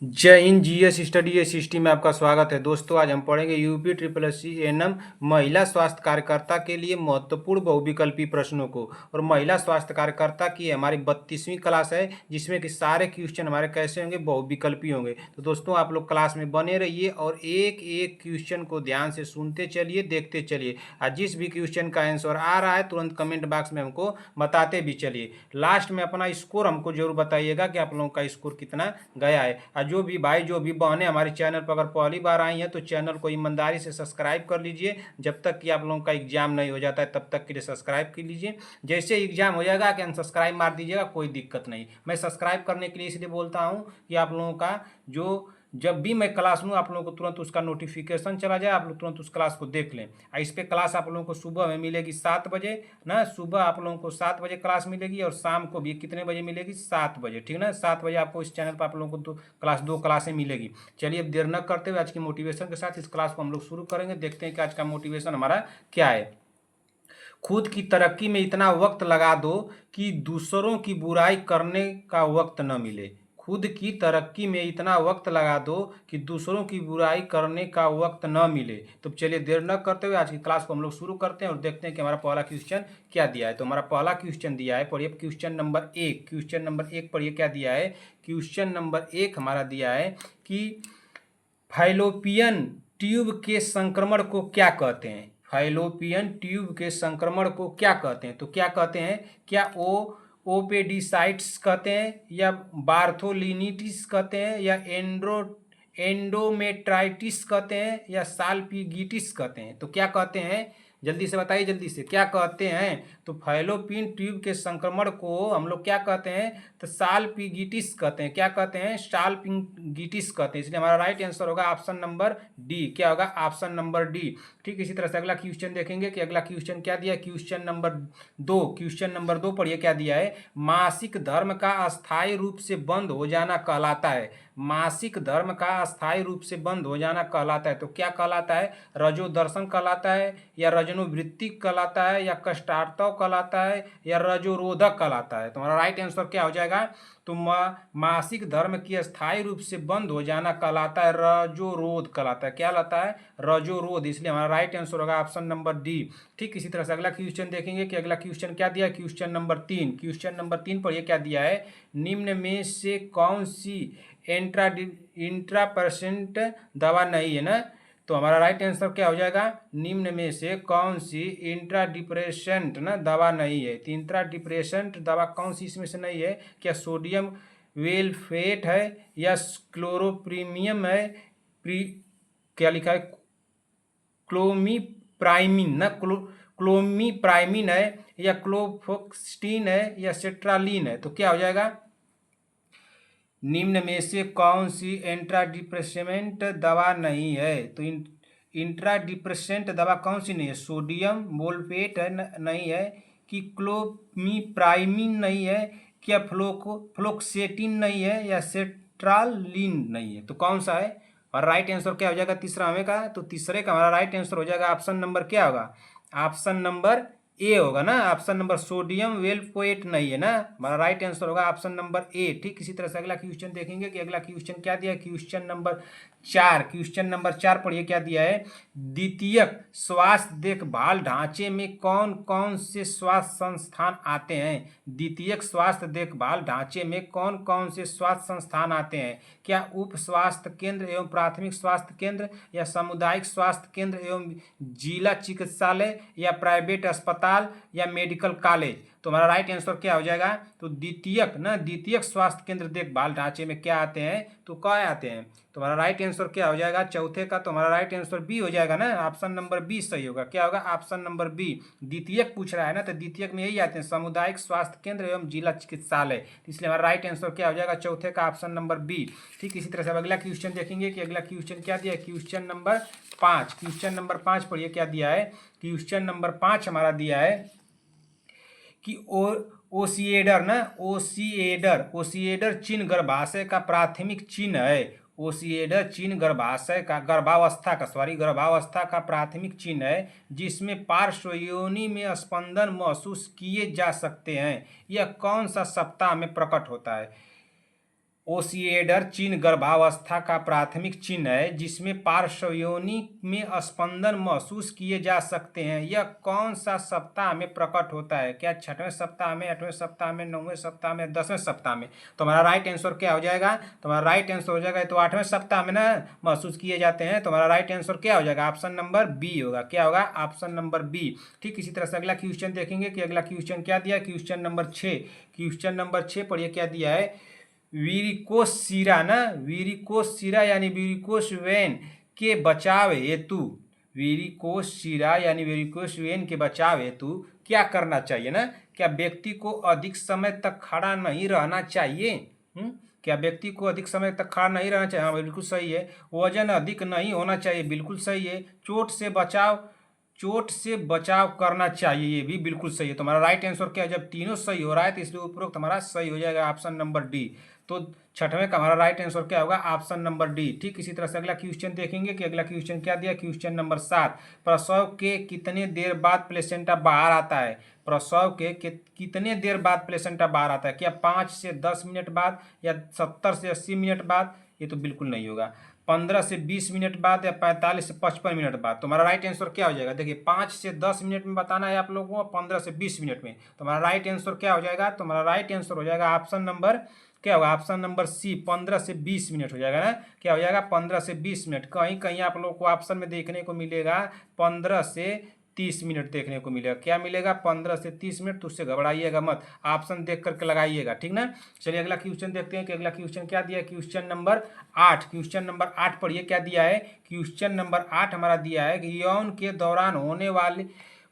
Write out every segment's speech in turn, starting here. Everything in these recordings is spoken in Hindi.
जय हिंद। जीएस स्टडी एसएसटी में आपका स्वागत है। दोस्तों, आज हम पढ़ेंगे UP triple S C ANM महिला स्वास्थ्य कार्यकर्ता के लिए महत्वपूर्ण बहुविकल्पी प्रश्नों को। और महिला स्वास्थ्य कार्यकर्ता की हमारी 32वीं क्लास है, जिसमें कि सारे क्वेश्चन हमारे कैसे होंगे, बहुविकल्पी होंगे। तो दोस्तों, आप लोग क्लास में बने रहिए और एक एक क्वेश्चन को ध्यान से सुनते चलिए, देखते चलिए। और जिस भी क्वेश्चन का आंसर आ रहा है तुरंत कमेंट बॉक्स में हमको बताते भी चलिए। लास्ट में अपना स्कोर हमको जरूर बताइएगा कि आप लोगों का स्कोर कितना गया है। और जो भी भाई, जो भी बहनें हमारे चैनल पर अगर पहली बार आई हैं तो चैनल को ईमानदारी से सब्सक्राइब कर लीजिए। जब तक कि आप लोगों का एग्जाम नहीं हो जाता है तब तक के लिए सब्सक्राइब कर लीजिए। जैसे एग्जाम हो जाएगा कि अनसब्सक्राइब मार दीजिएगा, कोई दिक्कत नहीं। मैं सब्सक्राइब करने के लिए इसलिए बोलता हूँ कि आप लोगों का जो जब भी मैं क्लास लूँ आप लोगों को तुरंत उसका नोटिफिकेशन चला जाए, आप लोग तुरंत उस क्लास को देख लें। इस पे क्लास आप लोगों को सुबह में मिलेगी 7 बजे ना। सुबह आप लोगों को 7 बजे क्लास मिलेगी और शाम को भी कितने बजे मिलेगी? 7 बजे, ठीक ना। 7 बजे आपको इस चैनल पर आप लोगों को दो क्लासें मिलेगी। चलिए, अब देर न करते हुए आज की मोटिवेशन के साथ इस क्लास को हम लोग शुरू करेंगे। देखते हैं कि आज का मोटिवेशन हमारा क्या है। खुद की तरक्की में इतना वक्त लगा दो कि दूसरों की बुराई करने का वक्त न मिले। खुद की तरक्की में इतना वक्त लगा दो कि दूसरों की बुराई करने का वक्त न मिले। तो चलिए, देर न करते हुए आज की क्लास को हम लोग शुरू करते हैं और देखते हैं कि हमारा पहला क्वेश्चन क्या दिया है। तो हमारा पहला क्वेश्चन दिया है, पढ़िए क्वेश्चन नंबर 1। क्वेश्चन नंबर 1 पढ़िए क्या दिया है। क्वेश्चन नंबर 1 हमारा दिया है कि फाइलोपियन ट्यूब के संक्रमण को क्या कहते हैं? फाइलोपियन ट्यूब के संक्रमण को क्या कहते हैं? तो क्या कहते हैं? क्या ओपेडिसाइट्स कहते हैं, या बार्थोलिनिटिस कहते हैं, या एंडोमेट्राइटिस कहते हैं, या साल्पिगिटिस कहते हैं? तो क्या कहते हैं? जल्दी से बताइए, जल्दी से क्या कहते हैं? तो फैलोपियन ट्यूब के संक्रमण को हम लोग क्या कहते हैं? तो साल्पिगिटिस कहते हैं। क्या कहते हैं? साल्पिगिटिस कहते हैं। इसलिए हमारा राइट आंसर होगा ऑप्शन नंबर डी। क्या होगा? Option number D. ठीक, इसी तरह से अगला क्वेश्चन देखेंगे कि अगला क्वेश्चन क्या दिया है। Question number 2। क्वेश्चन नंबर 2 पढ़िए क्या दिया है। मासिक धर्म का अस्थायी रूप से बंद हो जाना कहलाता है। मासिक धर्म का अस्थायी रूप से बंद हो जाना कहलाता है। तो क्या कहलाता है? रजोदर्शन कहलाता है, या रजनोवृत्ति कहलाता है, या कष्टार्तव कहलाता है, या रजोरोधक कहलाता है? तुम्हारा राइट आंसर क्या हो जाएगा? तो मासिक धर्म की अस्थायी रूप से बंद हो जाना कहलाता है रजोरोध कहलाता है। क्या कहलाता है? रजोरोध। इसलिए हमारा राइट आंसर होगा ऑप्शन नंबर डी। ठीक, इसी तरह से अगला क्वेश्चन देखेंगे कि अगला क्वेश्चन क्या दिया है। Question number 3। क्वेश्चन नंबर 3 पर ये क्या दिया है। निम्न में से कौन सी इंट्रा परसेंट दवा नहीं है ना। तो हमारा राइट आंसर क्या हो जाएगा? निम्न में से कौन सी इंट्रा डिप्रेशेंट ना दवा नहीं है। तो इंट्रा डिप्रेशेंट दवा कौन सी इसमें से नहीं है? क्या सोडियम वेलफेट है, या क्लोरोप्रीमियम है, क्या लिखा है, क्लोमीप्राइमिन ना, क्लोमीप्राइमिन है, या क्लोफोक्स्टिन है, या सेट्रालिन है? तो क्या हो जाएगा? निम्न में से कौन सी इंट्रा डिप्रेसेंट दवा नहीं है? तो इंट्रा डिप्रेसेंट दवा कौन सी नहीं है? सोडियम वोल्फेट है नहीं है, कि क्लोमीप्राइमिन नहीं है, क्या फ्लोक्सेटिन नहीं है, या सेट्रालिन नहीं है? तो कौन सा है? और राइट आंसर क्या हो जाएगा तीसरा हमें का? तो तीसरे का हमारा राइट आंसर हो जाएगा ऑप्शन नंबर क्या होगा? ऑप्शन नंबर ए होगा ना। ऑप्शन नंबर सोडियम वेलफोएट नहीं है ना। हमारा राइट आंसर होगा ऑप्शन नंबर ए। ठीक, इसी तरह से अगला क्वेश्चन देखेंगे कि अगला क्वेश्चन क्या दिया है। Question number 4। क्वेश्चन नंबर 4 पढ़िए क्या दिया है। द्वितीयक स्वास्थ्य देखभाल ढांचे में कौन कौन से स्वास्थ्य संस्थान आते हैं? द्वितीयक स्वास्थ्य देखभाल ढांचे में कौन कौन से स्वास्थ्य संस्थान आते हैं? क्या उप स्वास्थ्य केंद्र एवं प्राथमिक स्वास्थ्य केंद्र, या सामुदायिक स्वास्थ्य केंद्र एवं जिला चिकित्सालय, या प्राइवेट अस्पताल, या मेडिकल कॉलेज? तो हमारा राइट आंसर क्या हो जाएगा? तो द्वितीयक ना, द्वितीयक स्वास्थ्य केंद्र देखभाल ढांचे में क्या आते हैं? तो क्या आते हैं? तो हमारा राइट आंसर क्या हो जाएगा चौथे का? तो हमारा राइट आंसर बी हो जाएगा ना। ऑप्शन नंबर बी सही होगा। क्या होगा? Option number B. द्वितीयक पूछ रहा है ना, तो द्वितीयक में यही आते हैं, सामुदायिक स्वास्थ्य केंद्र एवं जिला चिकित्सालय। इसलिए हमारा राइट आंसर क्या हो जाएगा चौथे का? Option number B. ठीक, इसी तरह से अगला क्वेश्चन देखेंगे कि अगला क्वेश्चन क्या दिया है। Question number 5। क्वेश्चन नंबर 5 पढ़िए क्या दिया है। क्वेश्चन नंबर 5 हमारा दिया है कि ओसिएडर ना, ओसिएडर चीन गर्भाशय का प्राथमिक चिन्ह है। ओसिएडर चीन गर्भावस्था का प्राथमिक चिन्ह है, जिसमें पार्श्व योनि में स्पंदन महसूस किए जा सकते हैं। यह कौन सा सप्ताह में प्रकट होता है? ओसिएडर चिन्ह गर्भावस्था का प्राथमिक चिन्ह है जिसमें पार्श्वयोनि में स्पंदन महसूस किए जा सकते हैं। यह कौन सा सप्ताह में प्रकट होता है? क्या 6वें सप्ताह में, 8वें सप्ताह में, 9वें सप्ताह में, 10वें सप्ताह में? तो हमारा राइट आंसर क्या हो जाएगा? तो हमारा राइट आंसर हो जाएगा, तो 8वें सप्ताह में ना महसूस किए जाते हैं। तो हमारा राइट आंसर क्या हो जाएगा? ऑप्शन नंबर बी होगा। क्या होगा? Option number B. ठीक इसी तरह से अगला क्वेश्चन देखेंगे कि अगला क्वेश्चन क्या दिया। क्वेश्चन नंबर 6, क्वेश्चन नंबर 6 पढ़िए क्या दिया है। वीरिकोस सीरा ना, वीरिकोस सीरा यानी वीरिकोस वेन के बचाव हेतु, वीरिकोस सीरा यानी वीरिकोस वेन के बचाव हेतु क्या करना चाहिए ना? क्या व्यक्ति को अधिक समय तक खड़ा नहीं रहना चाहिए? क्या व्यक्ति को अधिक समय तक खड़ा नहीं रहना चाहिए? हाँ बिल्कुल सही है। वजन अधिक नहीं होना चाहिए, बिल्कुल सही है। चोट से बचाव करना चाहिए, ये भी बिल्कुल सही है। तो हमारा राइट आंसर क्या है? जब तीनों सही हो रहा है तो इसलिए उपरोक्त हमारा सही हो जाएगा, ऑप्शन नंबर डी। तो 6वें का हमारा राइट आंसर क्या होगा? Option number D. ठीक इसी तरह से अगला क्वेश्चन देखेंगे कि अगला क्वेश्चन क्या दिया। क्वेश्चन नंबर 7, प्रसव के कितने देर बाद प्लेसेंटा बाहर आता है? प्रसव के कितने देर बाद प्लेसेंटा बाहर आता है? क्या 5 से 10 मिनट बाद, या 70 से 80 मिनट बाद? ये तो बिल्कुल नहीं होगा। 15 से 20 मिनट बाद, या 45 से 55 मिनट बाद? तो हमारा राइट आंसर क्या हो जाएगा? देखिए 5 से 10 मिनट में बताना है आप लोगों को, 15 से 20 मिनट में। तो हमारा राइट आंसर क्या हो जाएगा? तो हमारा राइट आंसर हो जाएगा ऑप्शन नंबर क्या होगा? ऑप्शन नंबर सी, 15 से 20 मिनट हो जाएगा ना। क्या हो जाएगा? 15 से 20 मिनट। कहीं कहीं आप लोग को ऑप्शन में देखने को मिलेगा 15 से 30 मिनट देखने को मिलेगा। क्या मिलेगा? 15 से 30 मिनट। तो उससे घबराइएगा मत, ऑप्शन देख करके लगाइएगा, ठीक ना। चलिए अगला क्वेश्चन देखते हैं कि अगला क्वेश्चन क्या दिया है। क्वेश्चन नंबर 8, क्वेश्चन नंबर 8 पढ़िए क्या दिया है। क्वेश्चन नंबर 8 हमारा दिया है कि यौन के दौरान होने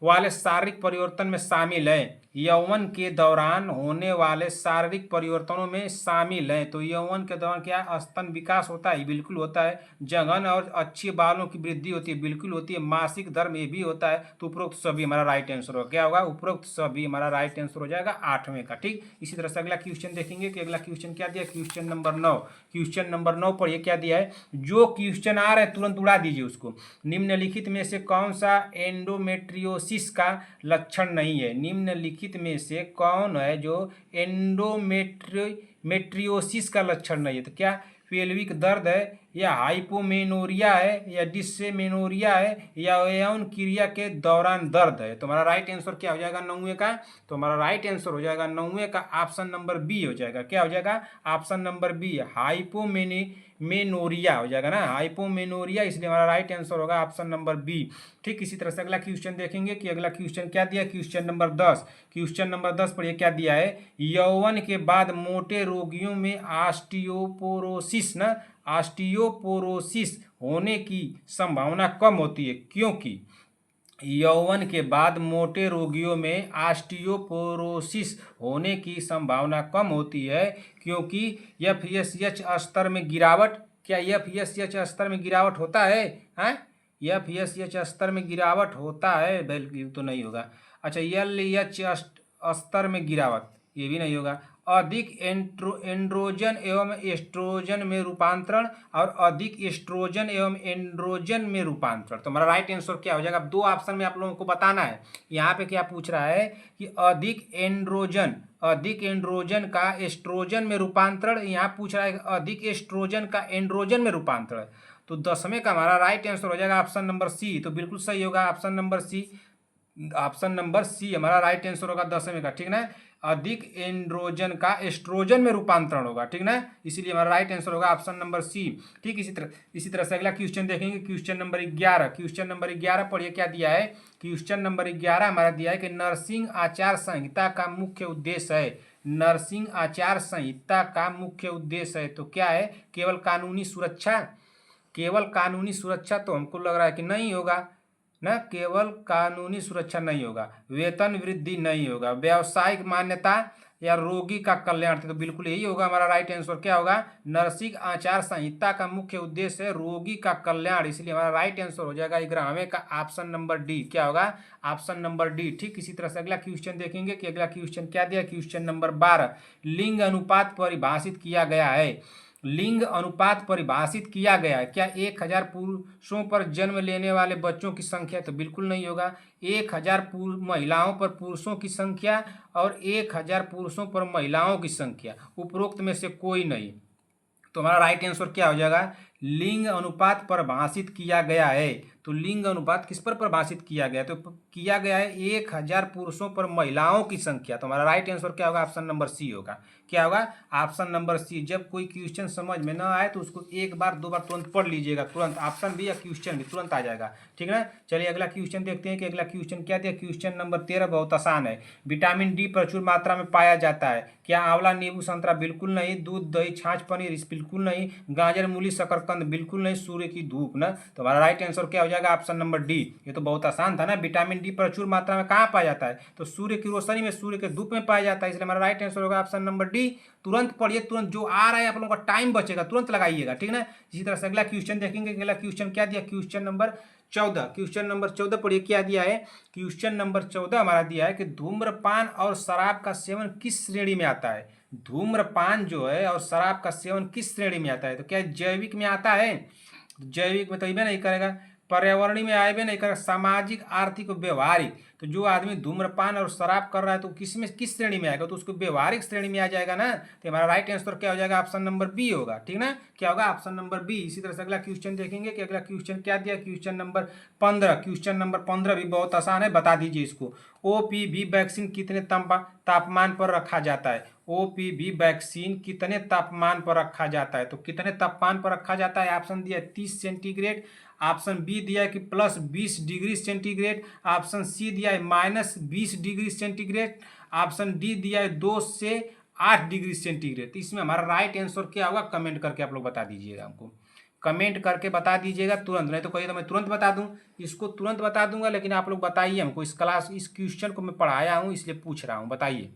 वाले शारीरिक परिवर्तन में शामिल है। यौवन के दौरान होने वाले शारीरिक परिवर्तनों में शामिल है। तो यौवन के दौरान क्या स्तन विकास होता है? बिल्कुल होता है। जंघन और अच्छे बालों की वृद्धि होती है? बिल्कुल होती है। मासिक धर्म ये भी होता है। तो उपरोक्त सभी हमारा राइट आंसर होगा। क्या होगा? उपरोक्त सभी हमारा राइट आंसर हो जाएगा 8वें का। ठीक इसी तरह से अगला क्वेश्चन देखेंगे कि अगला क्वेश्चन क्या दिया। क्वेश्चन नंबर 9, क्वेश्चन नंबर 9 पर ये क्या दिया है। जो क्वेश्चन आ रहा है तुरंत उड़ा दीजिए उसको। निम्नलिखित में से कौन सा एंडोमेट्रियोसिस का लक्षण नहीं है? निम्नलिखित में से कौन है जो एंडोमेट्रियोसिस का लक्षण नहीं है? तो क्या पेल्विक दर्द है, या हाइपोमेनोरिया है, या डिस्मेनोरिया है, या यौन क्रिया के दौरान दर्द है? तो हमारा राइट आंसर क्या हो जाएगा 9वें का? तो हमारा राइट आंसर हो जाएगा 9वें का ऑप्शन नंबर बी हो जाएगा। क्या हो जाएगा? ऑप्शन नंबर बी, हाइपोमेनोरिया हो जाएगा ना, हाइपोमेनोरिया। इसलिए हमारा राइट आंसर होगा ऑप्शन नंबर बी। ठीक इसी तरह से अगला क्वेश्चन देखेंगे कि अगला क्वेश्चन क्या दिया। क्वेश्चन नंबर 10, क्वेश्चन नंबर 10 पर ये क्या दिया है। यौवन के बाद मोटे रोगियों में ऑस्टियोपोरोसिस ना, ऑस्टियोपोरोसिस होने की संभावना कम होती है, क्योंकि यौवन के बाद मोटे रोगियों में ऑस्टियोपोरोसिस होने की संभावना कम होती है क्योंकि एफएसएच स्तर में गिरावट। क्या एफएसएच स्तर में गिरावट होता है? एफएसएच स्तर में गिरावट होता है? बिल्कुल तो नहीं होगा। अच्छा, एलएच स्तर में गिरावट, ये भी नहीं होगा। अधिक एंड्रोजन एवं एस्ट्रोजन में रूपांतरण, और अधिक एस्ट्रोजन एवं एंड्रोजन में रूपांतरण। तो हमारा राइट आंसर क्या हो जाएगा? अब 2 ऑप्शन में आप लोगों को बताना है। यहाँ पे क्या पूछ रहा है कि अधिक एंड्रोजन का एस्ट्रोजन में रूपांतरण, यहाँ पूछ रहा है अधिक एस्ट्रोजन का एंड्रोजन में रूपांतरण। तो 10वें का हमारा राइट आंसर हो जाएगा ऑप्शन नंबर सी। तो बिल्कुल सही होगा option number C. Option number C हमारा राइट आंसर होगा 10वें का, ठीक ना। अधिक एंड्रोजन का एस्ट्रोजन में रूपांतरण होगा, ठीक ना, इसीलिए हमारा राइट आंसर होगा ऑप्शन नंबर सी। ठीक इसी तरह से अगला क्वेश्चन देखेंगे। क्वेश्चन नंबर 11, क्वेश्चन नंबर 11 पढ़िए क्या दिया है। क्वेश्चन नंबर 11 हमारा दिया है कि नर्सिंग आचार संहिता का मुख्य उद्देश्य है। नर्सिंग आचार संहिता का मुख्य उद्देश्य है, तो क्या है? केवल कानूनी सुरक्षा। केवल कानूनी सुरक्षा तो हमको लग रहा है कि नहीं होगा ना, केवल कानूनी सुरक्षा नहीं होगा। वेतन वृद्धि नहीं होगा। व्यावसायिक मान्यता या रोगी का कल्याण, तो बिल्कुल यही होगा हमारा राइट आंसर। क्या होगा? नर्सिंग आचार संहिता का मुख्य उद्देश्य है रोगी का कल्याण, इसलिए हमारा राइट आंसर हो जाएगा 11वें का ऑप्शन नंबर डी। क्या होगा? Option number D. ठीक इसी तरह से अगला क्वेश्चन देखेंगे कि अगला क्वेश्चन क्या दिया। क्वेश्चन नंबर 12, लिंग अनुपात परिभाषित किया गया है। लिंग अनुपात परिभाषित किया गया है। क्या 1000 पुरुषों पर जन्म लेने वाले बच्चों की संख्या? तो बिल्कुल नहीं होगा। 1000 महिलाओं पर पुरुषों की संख्या और 1000 पुरुषों पर महिलाओं की संख्या, उपरोक्त में से कोई नहीं। तो हमारा राइट आंसर क्या हो जाएगा, लिंग अनुपात परिभाषित किया गया है। तो लिंग अनुपात किस पर परिभाषित किया गया है, तो किया गया है 1000 पुरुषों पर महिलाओं की संख्या। तो हमारा राइट आंसर क्या होगा, ऑप्शन नंबर सी होगा। क्या होगा, ऑप्शन नंबर सी। जब कोई क्वेश्चन समझ में ना आए तो उसको एक बार दो बार तुरंत पढ़ लीजिएगा, तुरंत ऑप्शन भी या क्वेश्चन भी तुरंत आ जाएगा। ठीक है ना, चलिए अगला क्वेश्चन देखते हैं कि अगला क्वेश्चन क्या दिया। क्वेश्चन नंबर 13 बहुत आसान है। विटामिन डी प्रचुर मात्रा में पाया जाता है। क्या आंवला, नींबू, संतरा? बिल्कुल नहीं। दूध, दही, छाछ, पनीर? इस बिल्कुल नहीं। गाजर, मूली, शकरकंद? बिल्कुल नहीं। सूर्य की धूप ना। तो हमारा राइट आंसर क्या हो जाएगा, ऑप्शन नंबर डी। ये तो बहुत आसान था ना। विटामिन डी प्रचुर मात्रा में कहाँ पाया जाता है, तो सूर्य की रोशनी में, सूर्य के धूप में पाया जाता है, इसलिए हमारा राइट आंसर होगा ऑप्शन नंबर डी। तुरंत पढ़िए, तुरंत जो आ रहा है आप लोगों का टाइम बचेगा, तुरंत लगाइएगा। ठीक है ना। इसी तरह से अगला क्वेश्चन देखेंगे। अगला क्वेश्चन क्या दिया, क्वेश्चन नंबर 14। क्वेश्चन नंबर 14 पढ़िए क्या दिया है। क्वेश्चन नंबर 14 हमारा दिया है कि धूम्रपान और शराब का सेवन किस श्रेणी में आता है। धूम्रपान जो है और शराब का सेवन किस श्रेणी में आता है, तो क्या जैविक में आता है, जैविक में तो अबे नहीं करेगा, पर्यावरणीय में आए भी नहीं करेगा, सामाजिक, आर्थिक, व्यवहारिक। तो जो आदमी धूम्रपान और शराब कर रहा है तो किस में, किस श्रेणी में आएगा, तो उसको व्यवहारिक श्रेणी में आ जाएगा ना। तो हमारा राइट आंसर क्या हो जाएगा, ऑप्शन नंबर बी होगा। ठीक ना, क्या होगा, ऑप्शन नंबर बी। इसी तरह से अगला क्वेश्चन देखेंगे कि अगला क्वेश्चन क्या दिया। Question number 15। क्वेश्चन नंबर 15 भी बहुत आसान है, बता दीजिए इसको। ओपीवी वैक्सीन कितने तापमान पर रखा जाता है। ओपीवी वैक्सीन कितने तापमान पर रखा जाता है, तो कितने तापमान पर रखा जाता है। ऑप्शन दिया 30 सेंटीग्रेड, ऑप्शन बी दिया है कि +20 डिग्री सेंटीग्रेड, ऑप्शन सी दिया है -20 डिग्री सेंटीग्रेड, ऑप्शन डी दिया है 2 से 8 डिग्री सेंटीग्रेड। तो इसमें हमारा राइट आंसर क्या होगा, कमेंट करके आप लोग बता दीजिएगा, हमको कमेंट करके बता दीजिएगा तुरंत। नहीं तो कहिए तो मैं तुरंत बता दूं, इसको तुरंत बता दूंगा, लेकिन आप लोग बताइए हमको। इस क्लास, इस क्वेश्चन को मैं पढ़ाया हूं इसलिए पूछ रहा हूं, बताइए।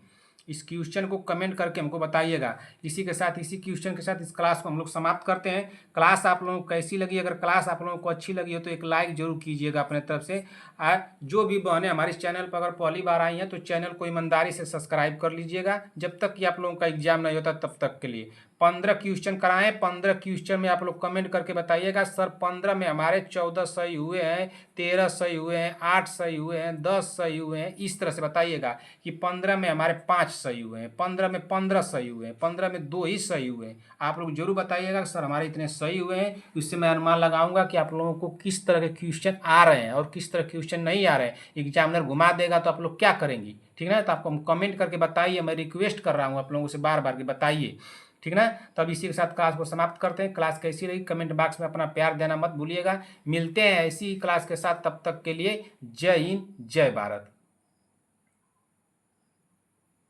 इस क्वेश्चन को कमेंट करके हमको बताइएगा। इसी के साथ, इसी क्वेश्चन के साथ इस क्लास को हम लोग समाप्त करते हैं। क्लास आप लोगों को कैसी लगी, अगर क्लास आप लोगों को अच्छी लगी हो तो एक लाइक जरूर कीजिएगा अपने तरफ से। जो भी बहनें हमारे चैनल पर अगर पहली बार आई हैं तो चैनल को ईमानदारी से सब्सक्राइब कर लीजिएगा, जब तक कि आप लोगों का एग्जाम नहीं होता तब तक के लिए। 15 क्वेश्चन कराएं, 15 क्वेश्चन में आप लोग कमेंट करके बताइएगा सर 15 में हमारे 14 सही हुए हैं, 13 सही हुए हैं, 8 सही हुए हैं, 10 सही हुए हैं। इस तरह से बताइएगा कि 15 में हमारे 5 सही हुए हैं, 15 में 15 सही हुए हैं, 15 में 2 ही सही हुए हैं। आप लोग जरूर बताइएगा सर हमारे इतने सही हुए हैं। इससे मैं अनुमान लगाऊंगा कि आप लोगों को किस तरह के क्वेश्चन आ रहे हैं और किस तरह क्वेश्चन नहीं आ रहे हैं। एग्जामिनर घुमा देगा तो आप लोग क्या करेंगी। ठीक है ना, तो आपको कमेंट करके बताइए, मैं रिक्वेस्ट कर रहा हूँ आप लोगों से बार बार कि बताइए। ठीक ना, तो अब इसी के साथ क्लास को समाप्त करते हैं। क्लास कैसी रही कमेंट बॉक्स में अपना प्यार देना मत भूलिएगा। मिलते हैं ऐसी क्लास के साथ, तब तक के लिए जय हिंद, जय भारत।